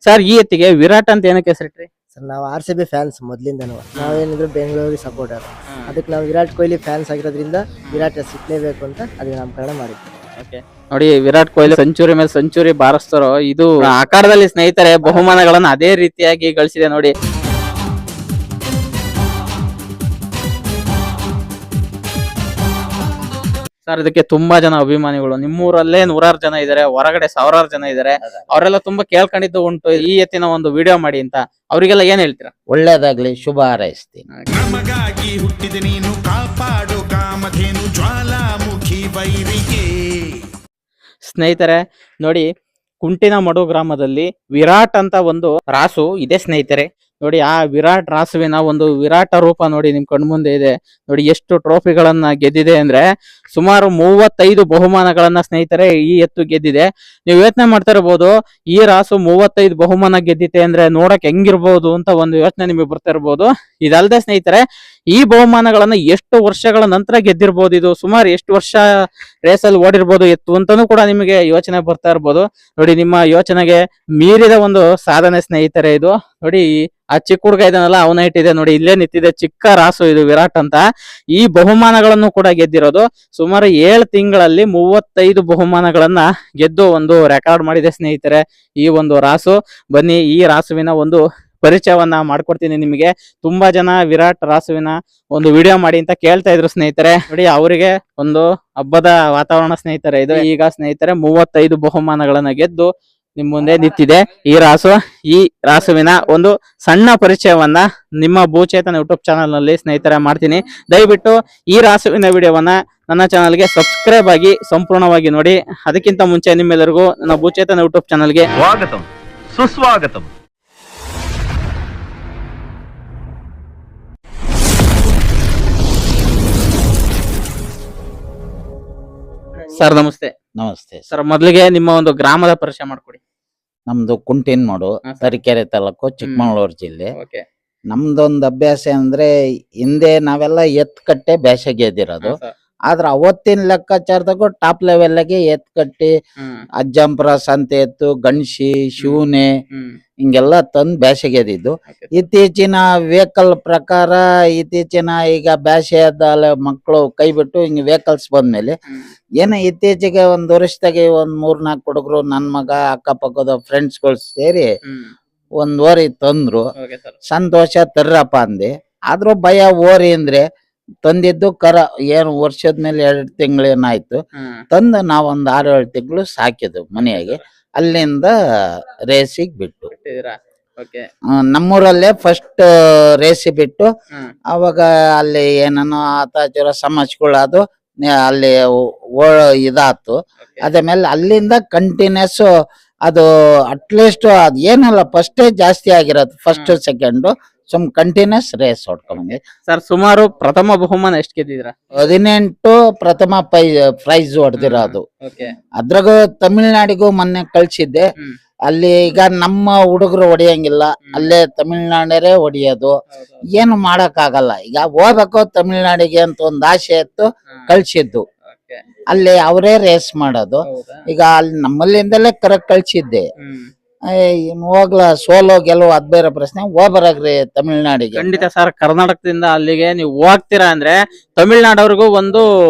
Sir ಈ ಎತ್ತಿಗೆ ವಿರಾಟ್ ಅಂತ ಏನಕ್ಕೆ ಹೆಸರಿಟ್ರಿ? ಸರ್ ನಾವು RCB ಫ್ಯಾನ್ಸ್ ಮೊದ್ಲಿಂದನೂ. ನಾವೇನಿದ್ರು ಬೆಂಗಳೂರಿಗೆ ಸಪೋರ್ಟರ್. ಅದಕ್ಕೆ ನಾವು ವಿರಾಟ್ ಕೊಹ್ಲಿ ಫ್ಯಾನ್ಸ್ ಆಗಿರೋದ್ರಿಂದ ವಿರಾಟ್ ಸಿಕ್ಲೇಬೇಕು ಅಂತ ಅದಕ್ಕೆ ನಾಮಕರಣ ಮಾಡಿದ್ವಿ. ನೋಡಿ, ವಿರಾಟ್ ಕೊಹ್ಲಿ ಸೆಂಚುರಿ ಮೇಲೆ ಸೆಂಚುರಿ ಬಾರಿಸ್ತಾರೋ ಇದು ಆಕಾರದಲ್ಲಿ ಸ್ನೇಹಿತರೆ ಬಹುಮಾನಗಳನ್ನ ಅದೇ ರೀತಿಯಾಗಿ ಗಳಿಸಿದೆ ನೋಡಿ. ಸರ್ ಇದಕ್ಕೆ ತುಂಬಾ ಜನ ಅಭಿಮಾನಿಗಳು, ನಿಮ್ಮೂರಲ್ಲೇ 100 ಜನ ಇದಾರೆ, ಹೊರಗಡೆ 1000 ಜನ ಇದಾರೆ. ಅವರೆಲ್ಲ ತುಂಬಾ ಕೇಳ್ಕೊಂಡಿದ್ದು ಉಂಟು ಈ ಎತ್ತಿನ ಒಂದು ವಿಡಿಯೋ ಮಾಡಿ ಅಂತ. ಅವರಿಗೆಲ್ಲ ಏನ್ ಹೇಳ್ತೀರಾ? ಒಳ್ಳೇದಾಗ್ಲಿ, ಶುಭ ಹಾರೈಸ್ತೀನಿ. ನಮಗಾಗಿ ಹುಟ್ಟಿದ ನೀನು ಕಾಪಾಡು ಕಾಮಧೇನು ಜ್ವಾಲಾಮುಖಿ ವೈರಿಗೆ. ಸ್ನೇಹಿತರೆ ನೋಡಿ, ಕುಂಟಿನಮಡು ಗ್ರಾಮದಲ್ಲಿ ವಿರಾಟ್ ಅಂತ ಒಂದು ರಾಸು ಇದೆ ಸ್ನೇಹಿತರೆ. ನೋಡಿ, ಆ ವಿರಾಟ್ ರಾಸುವಿನ ಒಂದು ವಿರಾಟ ರೂಪ ನೋಡಿ ನಿಮ್ ಕಣ್ಮುಂದೆ ಇದೆ. ನೋಡಿ ಎಷ್ಟು ಟ್ರೋಫಿಗಳನ್ನ ಗೆದ್ದಿದೆ ಅಂದ್ರೆ ಸುಮಾರು 35 ಬಹುಮಾನಗಳನ್ನ ಸ್ನೇಹಿತರೆ ಈ ಎತ್ತು ಗೆದ್ದಿದೆ. ನೀವು ಯೋಚನೆ ಮಾಡ್ತಾ ಇರ್ಬೋದು, ಈ ರಾಸು 35 ಬಹುಮಾನ ಗೆದ್ದಿದೆ ಅಂದ್ರೆ ನೋಡಕ್ ಹೆಂಗಿರ್ಬೋದು ಅಂತ ಒಂದು ಯೋಚನೆ ನಿಮಗೆ ಬರ್ತಾ ಇರ್ಬೋದು. ಇದಲ್ಲದೆ ಸ್ನೇಹಿತರೆ, ಈ ಬಹುಮಾನಗಳನ್ನ ಎಷ್ಟು ವರ್ಷಗಳ ನಂತರ ಗೆದ್ದಿರ್ಬೋದು, ಇದು ಸುಮಾರು ಎಷ್ಟು ವರ್ಷ ರೇಸಲ್ಲಿ ಓಡಿರ್ಬೋದು ಎತ್ತು ಅಂತಾನೂ ಕೂಡ ನಿಮಗೆ ಯೋಚನೆ ಬರ್ತಾ ಇರ್ಬೋದು. ನೋಡಿ, ನಿಮ್ಮ ಯೋಚನೆಗೆ ಮೀರಿದ ಒಂದು ಸಾಧನೆ ಸ್ನೇಹಿತರೆ ಇದು. ನೋಡಿ, ಆ ಚಿಕ್ಕ ಹುಡುಗ ಇದಾನಲ್ಲ, ಅವನ ಇಟ್ಟಿದೆ ನೋಡಿ, ಇಲ್ಲೇ ನಿಂತಿದೆ ಚಿಕ್ಕ ರಾಸು ಇದು ವಿರಾಟ್ ಅಂತ. ಈ ಬಹುಮಾನಗಳನ್ನು ಕೂಡ ಗೆದ್ದಿರೋದು ಸುಮಾರು 7 ತಿಂಗಳಲ್ಲಿ 35 ಬಹುಮಾನಗಳನ್ನ ಗೆದ್ದು ಒಂದು ರೆಕಾರ್ಡ್ ಮಾಡಿದೆ ಸ್ನೇಹಿತರೆ ಈ ಒಂದು ರಾಸು. ಬನ್ನಿ ಈ ರಾಸುವಿನ ಒಂದು ಪರಿಚಯವನ್ನ ಮಾಡ್ಕೊಡ್ತೀನಿ ನಿಮಗೆ. ತುಂಬಾ ಜನ ವಿರಾಟ್ ರಾಸುವಿನ ಒಂದು ವಿಡಿಯೋ ಮಾಡಿ ಅಂತ ಕೇಳ್ತಾ ಇದ್ರು ಸ್ನೇಹಿತರೆ. ನೋಡಿ, ಅವರಿಗೆ ಒಂದು ಹಬ್ಬದ ವಾತಾವರಣ ಸ್ನೇಹಿತರೆ ಇದು. ಈಗ ಸ್ನೇಹಿತರೆ 35 ಬಹುಮಾನಗಳನ್ನ ಗೆದ್ದು ನಿಮ್ ಮುಂದೆ ನಿಂತಿದೆ ಈ ರಾಸು. ಈ ರಾಸುವಿನ ಒಂದು ಸಣ್ಣ ಪರಿಚಯವನ್ನ ನಿಮ್ಮ ಭೂಚೇತನ ಯೂಟ್ಯೂಬ್ ಚಾನಲ್ ನಲ್ಲಿ ಸ್ನೇಹಿತರೆ ಮಾಡ್ತೀನಿ. ದಯವಿಟ್ಟು ಈ ರಾಸುವಿನ ವಿಡಿಯೋವನ್ನ ನನ್ನ ಚಾನಲ್ಗೆ ಸಬ್ಸ್ಕ್ರೈಬ್ ಆಗಿ ಸಂಪೂರ್ಣವಾಗಿ ನೋಡಿ. ಅದಕ್ಕಿಂತ ಮುಂಚೆ ನಿಮ್ಮೆಲ್ಲರಿಗೂ ನನ್ನ ಭೂಚೇತನ ಯೂಟ್ಯೂಬ್ ಚಾನಲ್ಗೆ ಸ್ವಾಗತಂ, ಸುಸ್ವಾಗತಂ. ಸರ್ ನಮಸ್ತೆ. ನಮಸ್ತೆ ಸರ್ ಮೊದಲಿಗೆ ನಿಮ್ಮ ಒಂದು ಗ್ರಾಮದ ಪರಿಚಯ ಮಾಡ್ಕೊಡಿ. ನಮ್ದು ಕುಂಟಿನಮಡು, ಹಾ, ಸರ್. ತರೀಕೆರೆ ತಾಲೂಕು, ಚಿಕ್ಕಮಗಳೂರು ಜಿಲ್ಲೆ. ಓಕೆ. ನಮ್ದೊಂದು ಅಭ್ಯಾಸ ಅಂದ್ರೆ ಹಿಂದೆ ನಾವೆಲ್ಲ ಎತ್ ಕಟ್ಟೆ ಬೇಸಗೆ ಗೆದ್ದಿರೋದು. ಆದ್ರೆ ಅವತ್ತಿನ ಲೆಕ್ಕಾಚಾರದಾಗೂ ಟಾಪ್ ಲೆವೆಲ್ಗೆ ಎತ್ ಕಟ್ಟಿ ಅಜ್ಜಂಪುರ ಸಂತೆ ಎತ್ತು, ಗಣಸಿ, ಶಿವನೆ ಹಿಂಗೆಲ್ಲ ತಂದು ಬೇಸಗೆ ಗೆದ್ದಿದ್ದು. ಇತ್ತೀಚಿನ ವೆಹಿಕಲ್ ಪ್ರಕಾರ ಇತ್ತೀಚಿನ ಈಗ ಬೇಸೆದ ಮಕ್ಕಳು ಕೈ ಬಿಟ್ಟು ಹಿಂಗ್ ವೆಹಿಕಲ್ಸ್ ಬಂದ್ಮೇಲೆ ಏನೋ ಇತ್ತೀಚೆಗೆ 1 ವರ್ಷದಾಗೆ 3-4 ಹುಡುಗರು ನನ್ ಮಗ ಅಕ್ಕಪಕ್ಕದ ಫ್ರೆಂಡ್ಸ್ಗಳು ಸೇರಿ 1 ಓರಿ ತಂದ್ರು. ಸಂತೋಷ ತರ್ರಪ್ಪ ಅಂದೆ. ಆದ್ರೂ ಭಯ ಓರಿ ಅಂದ್ರೆ ತಂದಿದ್ದು ಕರ ಏನು ವರ್ಷದ ಮೇಲೆ 2 ತಿಂಗಳೇನಾಯ್ತು ತಂದು ನಾವೊಂದ್ 6-7 ತಿಂಗಳು ಸಾಕಿದ್ವು ಮನೆಯಾಗೆ. ಅಲ್ಲಿಂದ ರೇಸಿಗೆ ಬಿಟ್ಟು ನಮ್ಮೂರಲ್ಲೇ ಫಸ್ಟ್ ರೇಸಿ ಬಿಟ್ಟು ಅವಾಗ ಅಲ್ಲಿ ಏನೋ ಆತಾಚರ ಸಮಸ್ಯೆಗಳು ಅಲ್ಲಿ ಇದಾತು. ಅದಾದ್ಮೇಲೆ ಅಲ್ಲಿಂದ ಕಂಟಿನ್ಯೂಸ್ ಅದು ಅಟ್ಲೀಸ್ಟ್ ಅದ್ ಏನಲ್ಲ ಫಸ್ಟೇ ಜಾಸ್ತಿ ಆಗಿರೋದು, ಫಸ್ಟ್ ಸೆಕೆಂಡ್ ಕಂಟಿನ್ಯೂಸ್ ರೇಸ್ ಹೊಡ್ಕೊಂಡ್ಬಂದೆ. ಸರ್ ಸುಮಾರು ಪ್ರಥಮ ಬಹುಮಾನ ಎಷ್ಟು ಗೆದ್ದಿದ್ರ? 18 ಪ್ರಥಮ ಪ್ರೈಸ್ ಹೊಡೆದಿರೋದು. ಅದ್ರಾಗ ತಮಿಳ್ನಾಡಿಗೂ ಮೊನ್ನೆ ಕಳ್ಸಿದ್ದೆ. ಅಲ್ಲಿ ಈಗ ನಮ್ಮ ಹುಡುಗರು ಹೊಡಿಯಂಗಿಲ್ಲ, ಅಲ್ಲೇ ತಮಿಳ್ನಾಡರೇ ಹೊಡಿಯೋದು. ಏನು ಮಾಡಕ್ ಆಗಲ್ಲ. ಈಗ ಹೋಗ್ಬೇಕು ತಮಿಳ್ನಾಡಿಗೆ ಅಂತ ಒಂದ್ ಆಸೆ ಇತ್ತು, ಕಳ್ಸಿದ್ದು. ಅಲ್ಲಿ ಅವರೇ ರೇಸ್ ಮಾಡೋದು. ಈಗ ಅಲ್ಲಿ ನಮ್ಮಲ್ಲಿಂದಲೇ ಕರೆಕ್ಟ್ ಕಳ್ಸಿದ್ದೆ. ಹೋಗ್ಲಾ ಸೋಲೋ ಗೆಲುವು ಅದ್ ಬೇರೆ ಪ್ರಶ್ನೆ. ಹೋಗ್ಬರಾಗ್ರಿ ತಮಿಳ್ನಾಡಿಗೆ. ಖಂಡಿತ ಸರ್, ಕರ್ನಾಟಕದಿಂದ ಅಲ್ಲಿಗೆ ನೀವು ಹೋಗ್ತೀರಾ ಅಂದ್ರೆ ತಮಿಳ್ನಾಡವ್ರಿಗೂ ಒಂದು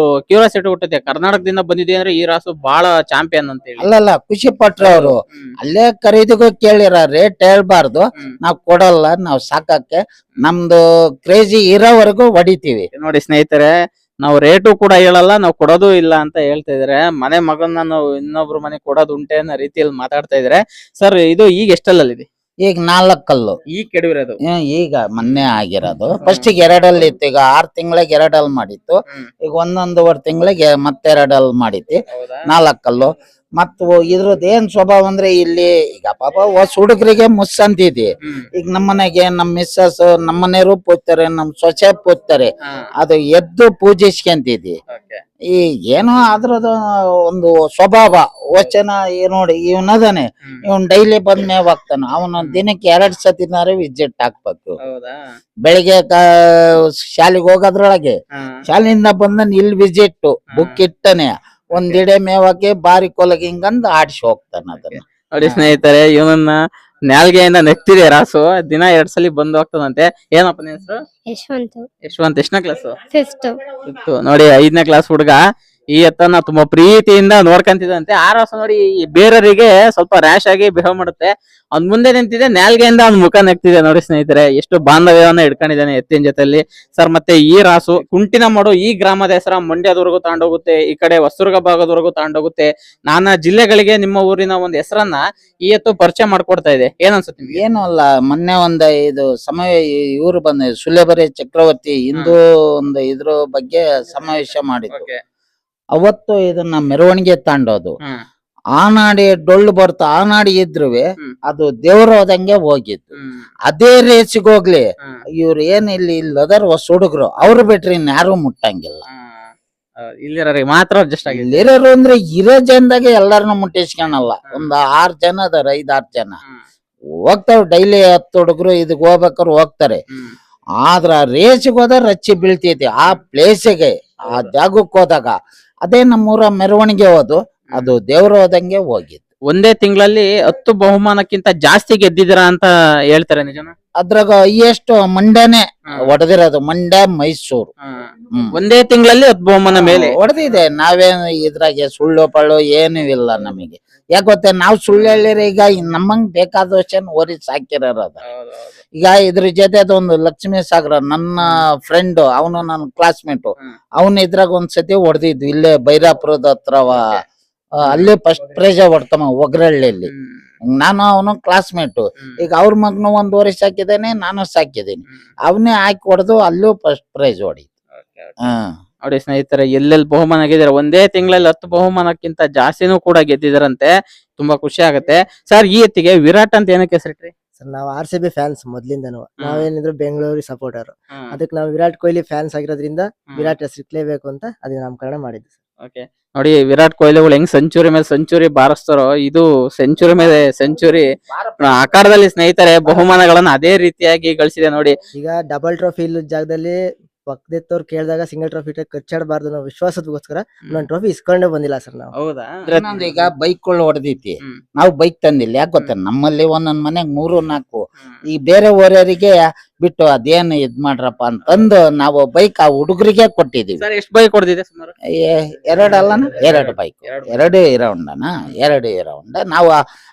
ಕ್ಯೂರಿಯಾಸಿಟಿ ಹುಟ್ಟುತ್ತೆ. ಕರ್ನಾಟಕದಿಂದ ಬಂದಿದೆ ಅಂದ್ರೆ ಈ ರಾಸು ಬಹಳ ಚಾಂಪಿಯನ್ ಅಂತ ಹೇಳಿ. ಅಲ್ಲಲ್ಲ, ಖುಷಿ ಪಟ್ರು ಅವರು. ಅಲ್ಲೇ ಖರೀದಿಗೂ ಕೇಳಿರ, ರೇಟ್ ಹೇಳ್ಬಾರ್ದು, ನಾವ್ ಕೊಡಲ್ಲ, ನಾವ್ ಸಾಕಕ್ಕೆ ನಮ್ದು ಕ್ರೇಜಿ ಇರೋವರೆಗೂ ಹೊಡಿತೀವಿ. ನೋಡಿ ಸ್ನೇಹಿತರೆ, ನಾವು ರೇಟು ಕೂಡ ಹೇಳಲ್ಲ, ನಾವು ಕೊಡೋದು ಇಲ್ಲ ಅಂತ ಹೇಳ್ತಾ ಇದಾರೆ. ಮನೆ ಮಗನ್ನ ನಾವು ಇನ್ನೊಬ್ರು ಮನೆ ಕೊಡೋದು ಉಂಟೆ ಅನ್ನೋ ರೀತಿಯಲ್ಲಿ ಮಾತಾಡ್ತಾ ಇದಾರೆ. ಸರ್ ಇದು ಈಗ ಎಷ್ಟಲ್ಲಿದೆ? ಈಗ 4 ಕಲ್ಲು. ಈಗ ಕೆಡವಿರೋದು ಈಗ ಮೊನ್ನೆ ಆಗಿರೋದು. ಫಸ್ಟ್ ಗೆ 2 ಅಲ್ಲಿ ಇತ್ತು. ಈಗ 6 ತಿಂಗಳಿಗೆ 2 ಅಲ್ಲಿ ಮಾಡಿತ್ತು. ಈಗ 1.5 ತಿಂಗಳಿಗೆ ಮತ್ತೆ 2 ಅಲ್ಲಿ ಮಾಡಿತಿ. 4 ಕಲ್ಲು. ಮತ್ತು ಇದ್ರದ್ದು ಏನ್ ಸ್ವಭಾವ ಅಂದ್ರೆ ಇಲ್ಲಿ ಈಗ ಪಾಪ ಹೊಸ ಹುಡುಗರಿಗೆ ಮುಸ್ಸಂತಿದೆ. ಈಗ ನಮ್ಮನೆಗೆ ನಮ್ ಮಿಸ್ಸಸ್ ನಮ್ಮನೆಯವರು ಪೂಜ್ತಾರೆ, ನಮ್ ಸೊಸೆ ಪೂಜ್ತಾರೆ. ಅದು ಎದ್ದು ಪೂಜಿಸ್ಕೊಂತಿದ್ವಿ. ಈ ಏನೋ ಅದ್ರದ್ದು ಒಂದು ಸ್ವಭಾವ ವಚನ ನೋಡಿ. ಇವನದಾನೆ, ಇವನ್ ಡೈಲಿ ಬಂದ್ ಮೇವ್ ಹಾಕ್ತಾನ. ಅವನ ದಿನಕ್ಕೆ 2 ಸತಿನಾರು ವಿಸಿಟ್ ಹಾಕ್ಬೇಕು. ಬೆಳಿಗ್ಗೆ ಶಾಲೆಗೆ ಹೋಗೋದ್ರೊಳಗೆ ಶಾಲೆಯಿಂದ ಬಂದ ಇಲ್ಲಿ ವಿಸಿಟ್ ಬುಕ್ ಇಟ್ಟನೆ, ಒಂದಿಡೆ ಮೇವಕ್ಕೆ ಬಾರಿ ಕೊಲಗಿ ಹಿಂಗಂದ್ ಆಡ್ಸಿ ಹೋಗ್ತಾನ ಅದನ್ನ. ನೋಡಿ ಸ್ನೇಹಿತರೆ, ಇವನನ್ನ ನಾಲ್ಗೆಯಿಂದ ನೆಕ್ತಿದೆ ರಾಸು, ದಿನ 2 ಸಲ ಬಂದು ಹೋಗ್ತದಂತೆ. ಏನಪ್ಪ ನಿನ್ ಹೆಸರು? ಯಶವಂತ್. ಎಷ್ಟನೇ ಕ್ಲಾಸು? ಫಿಫ್ತ್. ನೋಡಿ 5ನೇ ಕ್ಲಾಸ್ ಹುಡುಗ ಈ ಎತ್ತನ್ನ ತುಂಬಾ ಪ್ರೀತಿಯಿಂದ ನೋಡ್ಕೊಂತಿದಂತೆ. ಆ ರಾಸು ನೋಡಿ ಬೇರೆಯವರಿಗೆ ಸ್ವಲ್ಪ ರ್ಯಾಶ್ ಆಗಿ ಬಿಹೇವ್ ಮಾಡುತ್ತೆ. ಅವ್ನ್ ಮುಂದೆ ನಿಂತಿದೆ, ನಾಲ್ಗೆಯಿಂದ ಅವ್ನ ಮುಖ ನೆಕ್ತಿದೆ ನೋಡಿ ಸ್ನೇಹಿತರೆ. ಎಷ್ಟು ಬಾಂಧವ್ಯವನ್ನ ಇಟ್ಕೊಂಡಿದ್ದಾನೆ ಎತ್ತಿನ ಜೊತೆಲಿ. ಸರ್, ಮತ್ತೆ ಈ ರಾಸು ಕುಂಟಿನಮಡು ಈ ಗ್ರಾಮದ ಹೆಸರ ಮಂಡ್ಯದವರೆಗೂ ತಗೊಂಡೋಗುತ್ತೆ, ಈ ಕಡೆ ಹೊಸದುರ್ಗ ಭಾಗದವರೆಗೂ ತಗೊಂಡೋಗುತ್ತೆ. ನಾನಾ ಜಿಲ್ಲೆಗಳಿಗೆ ನಿಮ್ಮ ಊರಿನ ಒಂದು ಹೆಸರನ್ನ ಈ ಎತ್ತು ಪರಿಚಯ ಮಾಡ್ಕೊಡ್ತಾ ಇದೆ. ಏನ್ ಅನ್ಸುತ್ತೆ ನಿಮ್ಗೆ? ಏನು ಅಲ್ಲ, ಮೊನ್ನೆ ಒಂದು ಇದು ಸಮಯ ಇವ್ರು ಬಂದ ಸುಲೇಬರಿ ಚಕ್ರವರ್ತಿ ಹಿಂದೂ ಒಂದು ಇದ್ರ ಬಗ್ಗೆ ಸಮಾವೇಶ ಮಾಡಿದ್ರು. Okay. ಅವತ್ತು ಇದನ್ನ ಮೆರವಣಿಗೆ ತಾಂಡೋದು. ಹ್ಮ್. ಆನಾಡಿ ಡೊಳ್ಳು ಬರ್ತಾ ಆನಾಡಿ ಇದ್ರುವೆ ಅದು ದೇವ್ರ ಹೋದಂಗೆ ಹೋಗಿತ್ತು. ಹ್ಮ್. ಅದೇ ರೇಸಿಗೆ ಹೋಗ್ಲಿ, ಹ್ಮ್. ಇವ್ರು ಏನ್ ಇಲ್ಲಿ ಇಲ್ಲದರ್ ಹೊಸ ಹುಡುಗರು ಅವ್ರು ಬಿಟ್ರಿ ಇನ್ಯಾರು ಮುಟ್ಟಂಗಿಲ್ಲ. ಇಲ್ಲಿರೋರಿಗೆ ಮಾತ್ರ ಅಡ್ಜಸ್ಟ್ ಆಗಿದೆ. ಇಲ್ಲಿರೋರು ಅಂದ್ರೆ ಇರೋ ಜನದಾಗೆ ಎಲ್ಲಾರನು ಮುಟ್ಟಿಸ್ಕೊಳಲ್ಲ. ಒಂದ್ 6 ಜನ ಅದಾರ, 5-6 ಜನ ಹೋಗ್ತಾವ್. ಡೈಲಿ 10 ಹುಡುಗರು ಇದಕ್ ಹೋಗ್ಬೇಕಾದ್ರು ಹೋಗ್ತಾರೆ. ಆದ್ರ ರೇಸಿಗೆ ಹೋದಾಗ ರಚ್ಚಿ ಬೀಳ್ತೈತಿ. ಆ ಪ್ಲೇಸಿಗೆ, ಆ ಜಾಗಕ್ಕೆ ಹೋದಾಗ ಅದೇ ನಮ್ಮೂರ ಮೆರವಣಿಗೆ ಹೋದು ಅದು ದೇವ್ರ ಹೋದಂಗೆ ಹೋಗಿತ್ತು. ಒಂದೇ ತಿಂಗಳಲ್ಲಿ 10 ಬಹುಮಾನಕ್ಕಿಂತ ಜಾಸ್ತಿ ಗೆದ್ದಿದ್ದೀರಾ ಅಂತ ಹೇಳ್ತಾರೆ, ನಿಜನಾ? ಅದ್ರಾಗ ಎಷ್ಟು ಮಂಡ್ಯನೇ ಹೊಡೆದಿರೋದು, ಮಂಡ್ಯ, ಮೈಸೂರು. ಒಂದೇ ತಿಂಗಳಲ್ಲಿ 10 ಬಹುಮಾನ ಮೇಲೆ ಹೊಡೆದಿದೆ. ನಾವೇನು ಇದ್ರಾಗೆ ಸುಳ್ಳು ಪಳ್ಳು ಏನೂ ಇಲ್ಲ ನಮಗೆ. ಯಾಕೆ ಗೊತ್ತೇ, ನಾವು ಸುಳ್ಳು ಹೇಳಿರಿ ಈಗ ನಮ್ಮಂಗ್ ಬೇಕಾದಷ್ಟು ಓರಿ ಸಾಕಿರೋದ. ಈಗ ಇದ್ರ ಜೊತೆ ಅದೊಂದು ಲಕ್ಷ್ಮೀ ಸಾಗರ ನನ್ನ ಫ್ರೆಂಡ್, ಅವನು ನನ್ನ ಕ್ಲಾಸ್ಮೇಟು. ಅವನು ಇದ್ರಾಗ ಒಂದ್ಸತಿ ಹೊಡೆದಿದ್ವಿ ಇಲ್ಲೇ ಬೈರಾಪುರದ ಹತ್ರವ. ಅಲ್ಲೇ ಫಸ್ಟ್ ಪ್ರೈಜ್ ಹೊಡ್ತಮ್ಮ ಒಗ್ರಳ್ಳಿಯಲ್ಲಿ. ನಾನು ಅವನು ಕ್ಲಾಸ್ಮೇಟು. ಈಗ ಅವ್ರ ಮಗನು 1 ವರ್ಷ ಸಾಕಿದ್ದೇನೆ, ನಾನು ಸಾಕಿದ್ದೀನಿ. ಅವನೇ ಹಾಕಿ ಹೊಡೆದು ಅಲ್ಲೂ ಫಸ್ಟ್ ಪ್ರೈಜ್ ಹೊಡಿ. ನೋಡಿ ಸ್ನೇಹಿತರೆ, ಎಲ್ಲೆಲ್ಲಿ ಬಹುಮಾನ ಗೆದ್ದಿದ್ದಾರೆ. ಒಂದೇ ತಿಂಗಳಲ್ಲಿ 10 ಬಹುಮಾನಕ್ಕಿಂತ ಜಾಸ್ತಿನೂ ಕೂಡ ಗೆದ್ದಿದಾರಂತೆ. ತುಂಬಾ ಖುಷಿ ಆಗುತ್ತೆ. ಸರ್, ಈ ಎತ್ತಿಗೆ ವಿರಾಟ್ ಅಂತ ಏನಕ್ಕೆ ಹೆಸರಿಟ್ರಿ? ಸರ್, ನಾವು RCB ಫ್ಯಾನ್ಸ್ ಮೊದ್ಲಿಂದನು. ನಾವೇನಿದ್ರು ಬೆಂಗಳೂರು ಸಪೋರ್ಟರ್. ಅದಕ್ಕೆ ನಾವು ವಿರಾಟ್ ಕೊಹ್ಲಿ ಫ್ಯಾನ್ಸ್ ಆಗಿರೋದ್ರಿಂದ ವಿರಾಟ್ ಹೆಸರು ಇಟ್ಲೇಬೇಕು ಅಂತ ಅದನ್ನ ನಾಮಕರಣ ಮಾಡಿದ್ವಿ. ಓಕೆ, ನೋಡಿ ವಿರಾಟ್ ಕೊಹ್ಲಿಗಳು ಹೆಂಗ್ ಸೆಂಚುರಿ ಮೇಲೆ ಸೆಂಚುರಿ ಬಾರಿಸ್ತಾರೋ, ಇದು ಸೆಂಚುರಿ ಮೇಲೆ ಸೆಂಚುರಿ ಆಕಾರದಲ್ಲಿ ಸ್ನೇಹಿತರೆ ಬಹುಮಾನಗಳನ್ನ ಅದೇ ರೀತಿಯಾಗಿ ಗಳಿಸಿದೆ ನೋಡಿ. ಈಗ ಡಬಲ್ ಟ್ರೋಫಿ ಇಲ್ಲ ಜಾಗದಲ್ಲಿ ಪಕ್ಕದೆತ್ತವ್ರು ಕೇಳಿದಾಗ ಸಿಂಗಲ್ ಟ್ರೋಫಿ ಖರ್ಚಾಡಬಾರ್ದು ಅನ್ನೋ ವಿಶ್ವಾಸದಗೋಸ್ಕರ ಒಂದೊಂದು ಟ್ರೋಫಿ ಇಸ್ಕೊಂಡೇ ಬಂದಿಲ್ಲ ಸರ್ ನಾವು. ಹೌದಾ? ಈಗ ಬೈಕ್ಗಳು ಹೊಡೆದೈತಿ, ನಾವು ಬೈಕ್ ತಂದಿಲ್ಲ. ಯಾಕೆ ಗೊತ್ತ, ನಮ್ಮಲ್ಲಿ ಒಂದೊಂದ್ ಮನೆಗ್ 3-4 ಈ ಬೇರೆ ಓರಿಯರಿಗೆ ಬಿಟ್ಟು ಅದೇನು ಇದ್ ಮಾಡ್ರಪ್ಪ ಅಂತಂದು ನಾವು ಬೈಕ್ ಆ ಹುಡುಗರಿಗೆ ಕೊಟ್ಟಿದೀವಿ. ಸರ್, ಎಷ್ಟು ಬೈಕ್ ಹೊಡೆದಿದೆ ಸುಮಾರು? 2 ಅಲ್ಲನ 2 ಬೈಕ್, 2 ಇರೋಂಡನ 2 ಇರೋಂಡ ನಾವು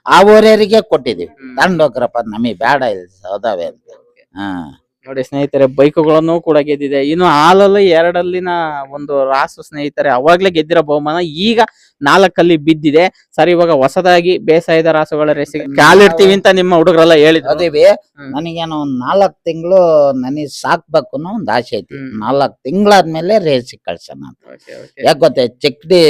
ಆ ಓರಿಯರಿಗೆ ಕೊಟ್ಟಿದೀವಿ. ತಂಡೋಗ್ರಪ್ಪ, ನಮಗೆ ಬೇಡ ಇಲ್ಲಿ ಸೌದಾವೆ ಅಂತ. ನೋಡಿ ಸ್ನೇಹಿತರೆ, ಬೈಕುಗಳನ್ನು ಕೂಡ ಗೆದ್ದಿದೆ. ಇನ್ನು ಹಾಲಲ್ಲಿ 2ಅಲ್ಲಿನ ಒಂದು ರಾಸು ಸ್ನೇಹಿತರೆ ಅವಾಗ್ಲೇ ಗೆದ್ದಿರೋ ಬಹುಮಾನ ಈಗ 4ಅಲ್ಲಿ ಬಿದ್ದಿದೆ. ಸರ್, ಇವಾಗ ಹೊಸದಾಗಿ ಬೇಸಾಯದ ರಾಸುಗಳ ರೇಸಿಗೆ ಕಾಲಿಡ್ತೀವಿ ಅಂತ ನಿಮ್ಮ ಹುಡುಗರೆಲ್ಲ ಹೇಳಿದ್ರು. ಅದೇವಿ, ನನಗೇನೋ 4 ತಿಂಗಳು ನನಗೆ ಸಾಕ್ಬೇಕು ಅನ್ನೋ ಒಂದು ಆಸೆ ಐತಿ. 4 ತಿಂಗಳಾದ್ಮೇಲೆ ರೇಸಿಗೆ ಕಳ್ಸೋಣ ಅಂತ. ಯಾಕೆ ಗೊತ್ತೇ, ಚಕ್ಡಿ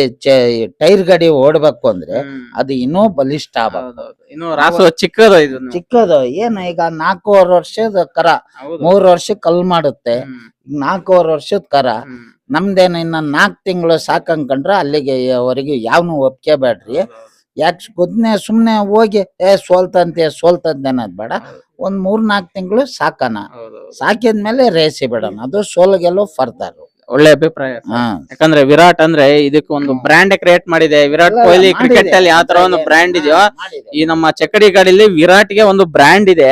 ಟೈರ್ ಗಾಡಿ ಓಡ್ಬೇಕು ಅಂದ್ರೆ ಅದು ಇನ್ನೂ ಬಲಿಷ್ಠ ಆಗ್ಬೇಕು. ಇನ್ನು ರಾಸು ಚಿಕ್ಕದು, ಇದು ಚಿಕ್ಕದು. ಏನು ಈಗ 4.5 ವರ್ಷದ ಕರ 3 ವರ್ಷಕ್ಕೆ ಕಲ್ ಮಾಡುತ್ತೆ. 4.5 ವರ್ಷದ ಕರ ನಮ್ದೇನು ಇನ್ನ 4 ತಿಂಗಳು ಸಾಕಂಕೊಂಡ್ರೆ ಅಲ್ಲಿಗೆ ಅವರಿಗೆ ಯಾವನು ಒಪ್ಕೆ ಬೇಡ್ರಿ. ಯಾಕೆ ಗೊತ್ತನೆ, ಸುಮ್ನೆ ಹೋಗಿ ಸೋಲ್ತಂತೆ ಅನ್ನೋದ್ ಬೇಡ. ಒಂದ್ 3-4 ತಿಂಗಳು ಸಾಕಣ, ಸಾಕಿದ್ಮೇಲೆ ರೇಸಿ ಬಿಡೋಣ. ಅದು ಸೋಲ್ಗೆಲ್ಲೋ ಫರ್ದರ್. ಒಳ್ಳೆ ಅಭಿಪ್ರಾಯ. ಯಾಕಂದ್ರೆ ವಿರಾಟ್ ಅಂದ್ರೆ ಇದಕ್ಕೆ ಒಂದು ಬ್ರ್ಯಾಂಡ್ ಕ್ರಿಯೇಟ್ ಮಾಡಿದೆ. ವಿರಾಟ್ ಕೊಹ್ಲಿ ಕ್ರಿಕೆಟ್ ಅಲ್ಲಿ ಯಾವ ತರ ಒಂದು ಬ್ರ್ಯಾಂಡ್ ಇದೆಯೋ, ಈ ನಮ್ಮ ಚಕ್ಕಡಿ ಗಾಡಿಲಿ ವಿರಾಟ್ ಗೆ ಒಂದು ಬ್ರ್ಯಾಂಡ್ ಇದೆ.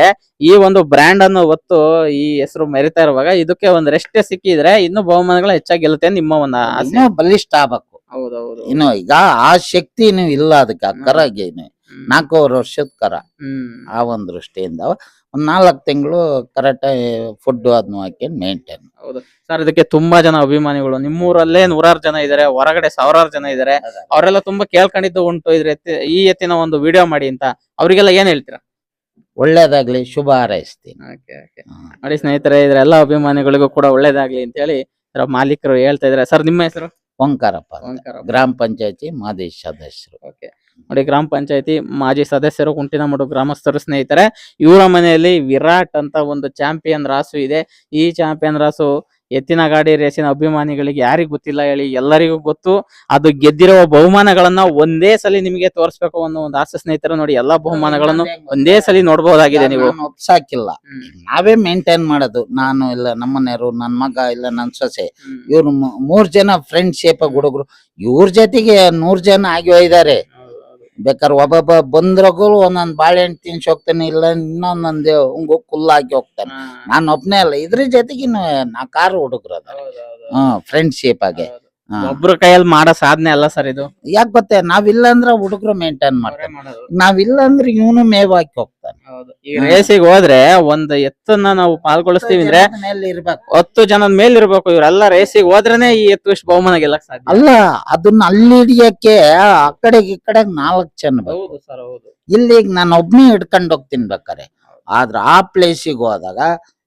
ಈ ಒಂದು ಬ್ರ್ಯಾಂಡ್ ಅನ್ನು ಹೊತ್ತು ಈ ಹೆಸರು ಮೆರಿತಾ ಇರುವಾಗ ಇದಕ್ಕೆ ಒಂದು ರೆಸ್ಟ್ ಸಿಕ್ಕಿದ್ರೆ ಇನ್ನು ಬಹುಮಾನಗಳು ಹೆಚ್ಚಾಗಿ ಗೆಲ್ಲುತ್ತೆ ನಿಮ್ಮ ಒಂದು ಆಸೆ. ಬಲಿಷ್ಠ ಆಗ್ಬೇಕು. ಹೌದೌದು. ಇನ್ನು ಈಗ ಆ ಶಕ್ತಿ ಇಲ್ಲ ಅದಕ್ಕೆ. ಕರಗೆ 4 ವರ್ಷದ ಕರ. ಆ ಒಂದ್ ದೃಷ್ಟಿಯಿಂದ 4 ತಿಂಗಳು ಕರೆಕ್ಟ್ ಫುಡ್ ಅದನ್ನು ಹಾಕಿ ಮೇಂಟೈನ್. ಹೌದು ಸರ್, ಇದಕ್ಕೆ ತುಂಬಾ ಜನ ಅಭಿಮಾನಿಗಳು. ನಿಮ್ಮೂರಲ್ಲೇ 100 ಜನ ಇದಾರೆ, ಹೊರಗಡೆ 1000 ಜನ ಇದಾರೆ. ಅವರೆಲ್ಲ ತುಂಬಾ ಕೇಳ್ಕೊಂಡಿದ್ದು ಉಂಟು ಈ ಎತ್ತಿನ ಒಂದು ವಿಡಿಯೋ ಮಾಡಿ ಅಂತ. ಅವರಿಗೆಲ್ಲ ಏನ್ ಹೇಳ್ತೀರಾ? ಒಳ್ಳೇದಾಗ್ಲಿ, ಶುಭ ಹಾರೈಸ್ತೀನಿ. ನೋಡಿ ಸ್ನೇಹಿತರೆ, ಇದ್ರೆಲ್ಲ ಅಭಿಮಾನಿಗಳಿಗೂ ಕೂಡ ಒಳ್ಳೇದಾಗ್ಲಿ ಅಂತ ಹೇಳಿ ಮಾಲೀಕರು ಹೇಳ್ತಾ ಇದಾರೆ. ಸರ್, ನಿಮ್ಮ ಹೆಸರು? ಓಂಕಾರಪ್ಪ, ಗ್ರಾಮ ಪಂಚಾಯತಿ ಮಾಜಿ ಸದಸ್ಯರು. ಓಕೆ, ನೋಡಿ ಗ್ರಾಮ ಪಂಚಾಯತಿ ಮಾಜಿ ಸದಸ್ಯರು, ಕುಂಟಿನಮಡು ಗ್ರಾಮಸ್ಥರು ಸ್ನೇಹಿತರೆ. ಇವರ ಮನೆಯಲ್ಲಿ ವಿರಾಟ್ ಅಂತ ಒಂದು ಚಾಂಪಿಯನ್ ರಾಸು ಇದೆ. ಈ ಚಾಂಪಿಯನ್ ರಾಸು ಎತ್ತಿನ ಗಾಡಿ ರೇಸಿನ ಅಭಿಮಾನಿಗಳಿಗೆ ಯಾರಿಗ್ ಗೊತ್ತಿಲ್ಲ ಹೇಳಿ, ಎಲ್ಲರಿಗೂ ಗೊತ್ತು. ಅದು ಗೆದ್ದಿರುವ ಬಹುಮಾನಗಳನ್ನ ಒಂದೇ ಸಲ ನಿಮಗೆ ತೋರಿಸ್ಬೇಕು ಅನ್ನೋ ಒಂದು ಆಸೆ ಸ್ನೇಹಿತರು. ನೋಡಿ, ಎಲ್ಲಾ ಬಹುಮಾನಗಳನ್ನು ಒಂದೇ ಸಲ ನೋಡಬಹುದಾಗಿದೆ. ನೀವು ಒಪ್ಸಾಕಿಲ್ಲ, ನಾವೇ ಮೇಂಟೈನ್ ಮಾಡೋದು. ನಾನು ಇಲ್ಲ, ನಮ್ಮನೆಯವರು, ನನ್ ಮಗ ಇಲ್ಲ, ನನ್ ಸೊಸೆ, ಇವ್ರು 3 ಜನ ಫ್ರೆಂಡ್ಶಿಪ್ ಹುಡುಗರು. ಇವ್ರ ಜೊತೆಗೆ 100 ಜನ ಆಗಿ ಹೋಯ್ದಾರೆ. ಬೇಕಾದ್ರೆ ಒಬ್ಬೊಬ್ಬ ಬಂದ್ರಗೂ ಒಂದೊಂದ್ ಬಾಳೆಹಣ್ಣು ತಿನ್ಸಿ ಹೋಗ್ತಾನೆ, ಇಲ್ಲ ಇನ್ನೊಂದೊಂದು ಹಂಗು ಕುಲ್ಲ ಹಾಕಿ ಹೋಗ್ತಾನೆ. ನಾನು ಒಬ್ನೇ ಅಲ್ಲ, ಇದ್ರ ಜೊತೆಗೆ ಇನ್ನು 4-6 ಹುಡುಗರು ಅದಾರ. ಫ್ರೆಂಡ್ಶಿಪ್ ಆಗಿ. ಒಬ್ರ ಕೈಯಲ್ಲಿ ಮಾಡೋ ಸಾಧನೆ ಅಲ್ಲ ಸರ್ ಇದು. ಯಾಕೆ ಗೊತ್ತೇ, ನಾವಿಲ್ಲ ಅಂದ್ರೆ ಹುಡುಗರು ಮೇಂಟೈನ್ ಮಾಡ್ತಾರೆ, ನಾವಿಲ್ಲ ಅಂದ್ರೆ ಇವನು ಮೇವ್ ಹಾಕಿ ಹೋಗ್ತಾನೆ. ಈ ರೇಸಿಗೆ ಹೋದ್ರೆ ಒಂದ್ ಎತ್ತನ್ನ ನಾವು ಪಾಲ್ಗೊಳಿಸ್ತೀವಿ ಅಂದ್ರೆ ಇರ್ಬೇಕು, 10 ಜನದ ಮೇಲೆ ಇರ್ಬೇಕು. ಇವರೆಲ್ಲ ರೇಸಿಗೆ ಹೋದ್ರೇನೆ ಈ ಎತ್ತು ಇಷ್ಟು ಬಹುಮಾನ ಗೆಲ್ಲಕ್ ಸಾಧ್ಯ. ಅಲ್ಲ ಅದನ್ನ ಅಲ್ಲಿ ಹಿಡಿಯಕ್ಕೆ ಆ ಕಡೆಗೆ ಈ ಕಡೆಗೆ 4 ಜನ ಬೇಕು. ಹೌದು ಸರ್, ಹೌದು. ಇಲ್ಲಿ ನಾನು ಒಬ್ನೇ ಹಿಡ್ಕೊಂಡು ಹೋಗ್ತೀನಿ ಬೇಕಾರೆ, ಆದ್ರ ಆ ಪ್ಲೇಸಿಗೆ ಹೋದಾಗ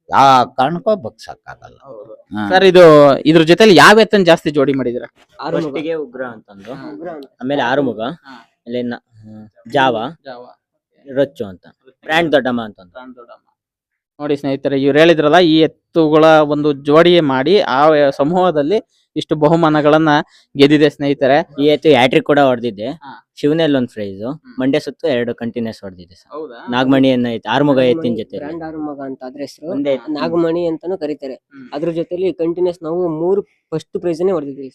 ಯಾವ ಕಾರಣಕ್ಕೂ ಬಗ್ಸಕ್ಕಾಗಲ್ಲ. ಸರ್ ಇದು ಇದ್ರ ಜೊತೆಲಿ ಯಾವ ಎತ್ತನ್ ಜಾಸ್ತಿ ಜೋಡಿ ಮಾಡಿದಿರ? ಫಸ್ಟಿಗೆ ಉಗ್ರ ಅಂತಂದು, ಆಮೇಲೆ ಆರುಮುಗ, ಆಮೇಲೆ ಜಾವ, ರೊಚ್ಚು ಅಂತ, ಬ್ರ್ಯಾಂಡ್ ದೊಡ್ಡಮ್ಮ ಅಂತಂದು. ನೋಡಿ ಸ್ನೇಹಿತರೆ, ಇವ್ರು ಹೇಳಿದ್ರಲ್ಲ, ಈ ಎತ್ತುಗಳ ಒಂದು ಜೋಡಿ ಮಾಡಿ ಆ ಸಮೂಹದಲ್ಲಿ ಇಷ್ಟು ಬಹುಮಾನಗಳನ್ನ ಗೆದ್ದಿದೆ ಸ್ನೇಹಿತರೆ. ಈ ಎತ್ತು ಹ್ಯಾಟ್ರಿಕ್ ಕೂಡ ಹೊಡೆದಿದ್ದೆ. ಶಿವನಲ್ಲಿ ಒಂದ್ ಪ್ರೈಸ್, ಮಂಡ್ಯ ಸುತ್ತು 2 ಕಂಟಿನ್ಯೂಸ್ ಹೊಡೆದಿದೆ ಸರ್. ನಾಗಮಣಿ ಅನ್ನ ಐತೆ, ಆರುಮುಗ ಎತ್ತಿನ ಜೊತೆ ಬ್ರ್ಯಾಂಡ್ ಆರುಮಗ ಅಂತ ಅದ್ರ ಹೆಸರು, ಒಂದೇ ಎತ್ತು. ನಾಗಮಣಿ ಅಂತಾನು ಕರೀತಾರೆ. ಅದ್ರ ಜೊತೆಲಿ ಕಂಟಿನ್ಯೂಸ್ ನಾವು 3 ಫಸ್ಟ್ ಪ್ರೈಸ್ ಹೊಡೆದಿದ್ವಿ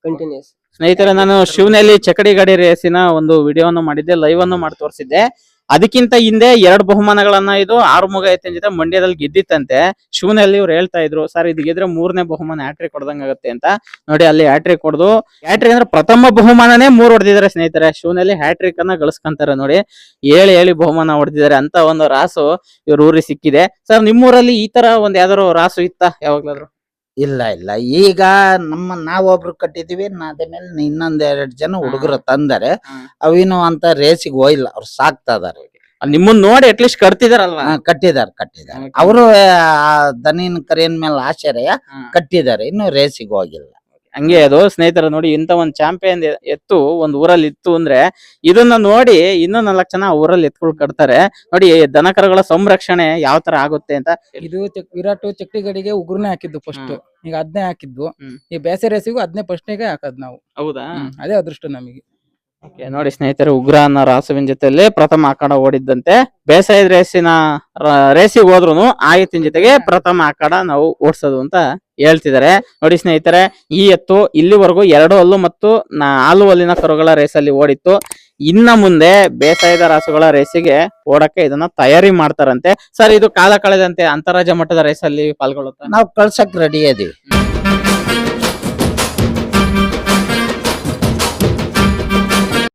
ಕಂಟಿನ್ಯೂಸ್. ಸ್ನೇಹಿತರೆ, ನಾನು ಶಿವನಲ್ಲಿ ಚಕಡಿ ಗಾಡಿ ರೇಸಿನ ಒಂದು ವಿಡಿಯೋವನ್ನು ಮಾಡಿದ್ದೆ, ಲೈವ್ ಅನ್ನು ಮಾಡಿ ತೋರಿಸಿದ್ದೆ. ಅದಕ್ಕಿಂತ ಹಿಂದೆ 2 ಬಹುಮಾನಗಳನ್ನ ಇದು ಆರುಮುಗ ಎತ್ತಿನ ಜೊತೆ ಮಂಡ್ಯದಲ್ಲಿ ಗೆದ್ದಿತ್ತಂತೆ. ಶಿವನಲ್ಲಿ ಇವ್ರು ಹೇಳ್ತಾ ಇದ್ರು, ಸರ್ ಇದು ಗೆದ್ರೆ 3ನೇ ಬಹುಮಾನ ಹ್ಯಾಟ್ರಿಕ್ ಹೊಡೆದಂಗಾಗತ್ತೆ ಅಂತ. ನೋಡಿ ಅಲ್ಲಿ ಹ್ಯಾಟ್ರಿಕ್ ಹೊಡೆದು, ಹ್ಯಾಟ್ರಿಕ್ ಅಂದ್ರೆ ಪ್ರಥಮ ಬಹುಮಾನನೇ 3 ಹೊಡೆದಿದ್ದಾರೆ ಸ್ನೇಹಿತರೆ. ಶಿವನಲ್ಲಿ ಹ್ಯಾಟ್ರಿಕ್ ಅನ್ನ ಗಳಿಸ್ಕೊಂತಾರೆ ನೋಡಿ, ಹೇಳಿ ಬಹುಮಾನ ಹೊಡೆದಿದ್ದಾರೆ ಅಂತ ಒಂದು ರಾಸು ಇವ್ರ ಊರಿಗೆ ಸಿಕ್ಕಿದೆ. ಸರ್ ನಿಮ್ಮೂರಲ್ಲಿ ಈ ತರ ಒಂದ್ ಯಾವ್ದಾದ್ರು ರಾಸು ಇತ್ತ ಯಾವಾಗ್ಲಾದ್ರು? ಇಲ್ಲ ಈಗ ನಾವೊಬ್ರು ಕಟ್ಟಿದೀವಿ, ಅದಾದ್ಮೇಲೆ ಇನ್ನೊಂದ್ 2 ಜನ ಹುಡುಗರು ತಂದರೆ, ಅವಿನ್ನು ಅಂತ ರೇಸಿಗೆ ಹೋಗಿಲ್ಲ, ಅವ್ರು ಸಾಕ್ತಾ ಇದಾರೆ. ನಿಮ್ಮನ್ನ ನೋಡಿ ಅಟ್ಲೀಸ್ಟ್ ಕಟ್ತಿದಾರಲ್ವಾ? ಕಟ್ಟಿದಾರೆ. ಅವರು ದನಿನ್ ಕರಿಯನ್ ಮೇಲೆ ಆಶ್ಚರ್ಯ ಕಟ್ಟಿದ್ದಾರೆ, ಇನ್ನು ರೇಸಿಗೆ ಹೋಗಿಲ್ಲ. ಹಂಗೆ ಅದು ಸ್ನೇಹಿತರ. ನೋಡಿ, ಇಂತ ಒಂದ್ ಚಾಂಪಿಯನ್ ಎತ್ತು ಒಂದ್ ಊರಲ್ಲಿ ಇತ್ತು ಅಂದ್ರೆ ಇದನ್ನ ನೋಡಿ ಇನ್ನೂ 4 ಜನ ಊರಲ್ಲಿ ಎತ್ತುಗಳು ಕಟ್ತಾರೆ. ನೋಡಿ ದನಕರುಗಳ ಸಂರಕ್ಷಣೆ ಯಾವ ತರ ಆಗುತ್ತೆ ಅಂತ. ಇದು ವಿರಾಟ್ ಚಕ್ರಿ ಗಡಿಗೆ ಉಗುರ್ನೇ ಹಾಕಿದ್ದು ಫಸ್ಟ್, ಈಗ 15 ಹಾಕಿದ್ವು. ಈ ಬೇಸೆ ರೇಸಿಗೂ 15 ಫಸ್ಟ್ಗೆ ಹಾಕದ್ ನಾವು. ಹೌದಾ? ಅದೇ ಅದೃಷ್ಟ ನಮಗೆ. ನೋಡಿ ಸ್ನೇಹಿತರೆ, ಉಗ್ರ ಅನ್ನೋ ರಾಸುವಿನ ಜೊತೆಲಿ ಪ್ರಥಮ ಅಖಾಡ ಓಡಿದ್ದಂತೆ. ಬೇಸಾಯದ ರೇಸಿನ ರೇಸಿಗೆ ಹೋದ್ರು ಆ ಎತ್ತಿನ ಜೊತೆಗೆ ಪ್ರಥಮ ಅಖಾಡ ನಾವು ಓಡಿಸೋದು ಅಂತ ಹೇಳ್ತಿದ್ದಾರೆ. ನೋಡಿ ಸ್ನೇಹಿತರೆ, ಈ ಎತ್ತು ಇಲ್ಲಿವರೆಗೂ 2 ಹಲ್ಲು ಮತ್ತು 4 ಹಲ್ಲಿನ ಕರುಗಳ ರೇಸಲ್ಲಿ ಓಡಿತ್ತು. ಇನ್ನ ಮುಂದೆ ಬೇಸಾಯದ ರಾಸುಗಳ ರೇಸಿಗೆ ಓಡಕ್ಕೆ ಇದನ್ನ ತಯಾರಿ ಮಾಡ್ತಾರಂತೆ. ಸರ್ ಇದು ಕಾಲ ಕಳೆದಂತೆ ಅಂತಾರಾಜ್ಯ ಮಟ್ಟದ ರೇಸಲ್ಲಿ ಪಾಲ್ಗೊಳ್ಳುತ್ತೆ? ನಾವು ಕಳ್ಸಕ್ ರೆಡಿ ಇದೀವಿ.